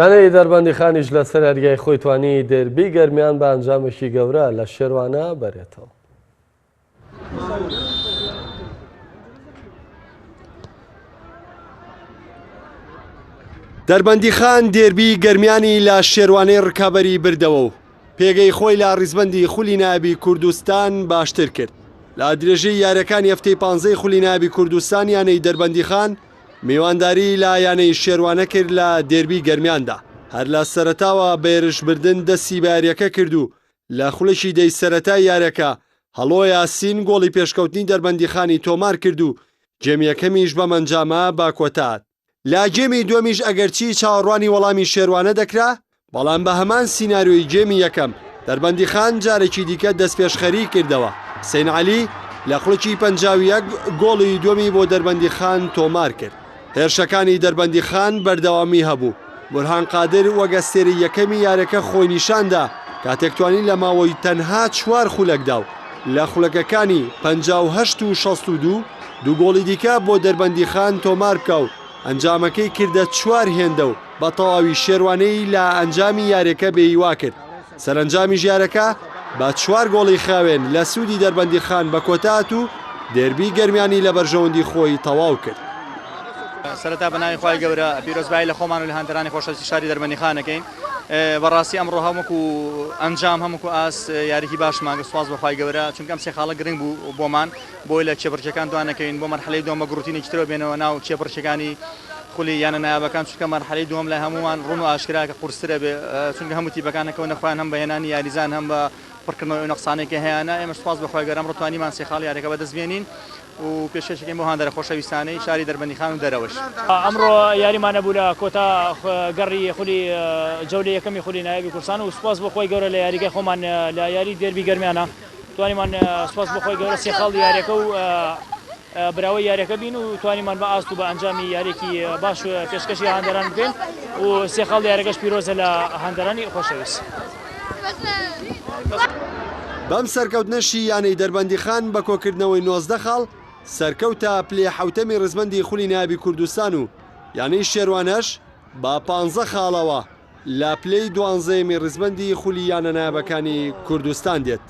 یانەی دەربەندیخانیش لەسەر هەرگای خۆی توانی دێربی گەرمیان بە ئەنجامێکی گەورە لە شێروانە بەرێتەوە. دەربەندیخان دێربی گەرمیانی لە شێروانەی ڕکابەری بردەوە و پێگەی خۆی لە ڕیزبەندی خولی نایبی کوردستان باشتر کرد. لە درێژەی یاریەکانی هەفتەی 15 خولی نایبی کوردستان یانەی دەربەندیخان میوانداری لە یانەی شێروانە کرد لە دێربی گەرمیاندا. هەر لە سەرەتاوە بێرشبردن دەستی بە یاریەکە کرد و لە خولەشی دەی سەرەتای یاریەکە هەڵۆ یاسین گۆڵی پێشکەوتنی دەربەندیخانی تۆمار کرد و جێمیەکەمیش بەم ئەنجامە باکۆتات. لا جێمی دووەمیش ئەگەرچی چاوەڕوانی وەڵامی شێروانە دەکرا، بەڵام بە هەمان سیناریۆی جێمی یەکەم دەربەندیخان جارێکی دیکە دەست پێشخەری کردەوە. حوسێن عەلی لە خوڵکی 51 گۆڵی دووەمی بۆ دەربەندیخان تۆمار کرد. هێرشەکانی دەربەندیخان بەردەوامی هەبوو. بورهان قادر وەگەستێری یەکەمی یاریەکە خۆی نیشاندا کاتێک توانی لە ماوەی تەنها 4 خولەکدا و لە خولەکەکانی 58 و 62 دوو گۆڵی دیکە بۆ دەربەندیخان تۆمار بکە و ئەنجامەکەی کردە 4 هێندە و بە تەواوی شێروانەی لە ئەنجامی یاریەکە بێیوا کرد. سەرنجامی ژیارەکە بە 4 گۆڵی خاوێن لە سوودی دەربەندیخان بە کۆتات و دێربی گەرمیانی لە بەرژەوەندی خۆی تەواو کرد. سەرەتا بەناوی خوای گەورە پیرۆزبایی لە خۆمان و لە هەندێرانی خۆشەویستی شاری دەربەندیخانەکەین. بەڕاستی ئەمڕۆ هەمووکو ئەنجام هەمووکو ئاس یاریکی باشمان سواز بە خوای گەورە چونکە ئەم سێ خاڵە گرنگ بوو بۆمان بۆی لە چێپڕچەکان دوانەکەین بۆ مەرحەلەی دووەم بە گروتینێکی ترەوە بێنەوە ناو چێپڕچەکانی خولی یانە نایابەکان چونکە مەرحەلەی دووەم لای هەمومان ڕوون و ئاشکرا کە قورسرە بێ چونکە هەموو تیپەکانەکەونە خۆیان هەم بە هێنانی یاریزان هەم بە پڕکردنەوەی نەقسانێکی هەیەە. ئێمە سواز بە خوای گەورە ئەمڕۆ توانیمان سێ خاڵ یاریەکە بەدەست بێنین و پێشکەشێکین بۆ هاندەرە خۆشەویستانەی شاری دەربەندیخان و دەرەوەش. ئەمڕۆ یاریمانە بوو لە کۆتا گەڕی خولی جەولەی یەکەمی خولی نایبی کوردستان و سپاس بۆ خۆی گەورە لە یاریگای خۆمان لە یاری دێربی گەرمیانە توانیمان سپاس بۆ خۆی گەورە سێ خاڵ یاریەکە و براوەی یاریەکە بین و توانیمان بە ئاست و بە ئەنجامی یاریێکی باش پێشکەشی هاندەران بکەین و سێ خاڵ یاریەکەش پیرۆزە لە هاندەرانی خۆشەویست. بەم سەرکەوتنەشی یانەی دەربەندیخان بە کۆکردنەوەی 19 خاڵ سەرکەوتە پلێ حوتەمی ڕزبەندی خولی نایبی کوردستان و یانەی شێروانەش با 15 خاڵەوە لە پلەی 12می ڕزبەندی خولی یانە نایبەکانی کوردستان دێت.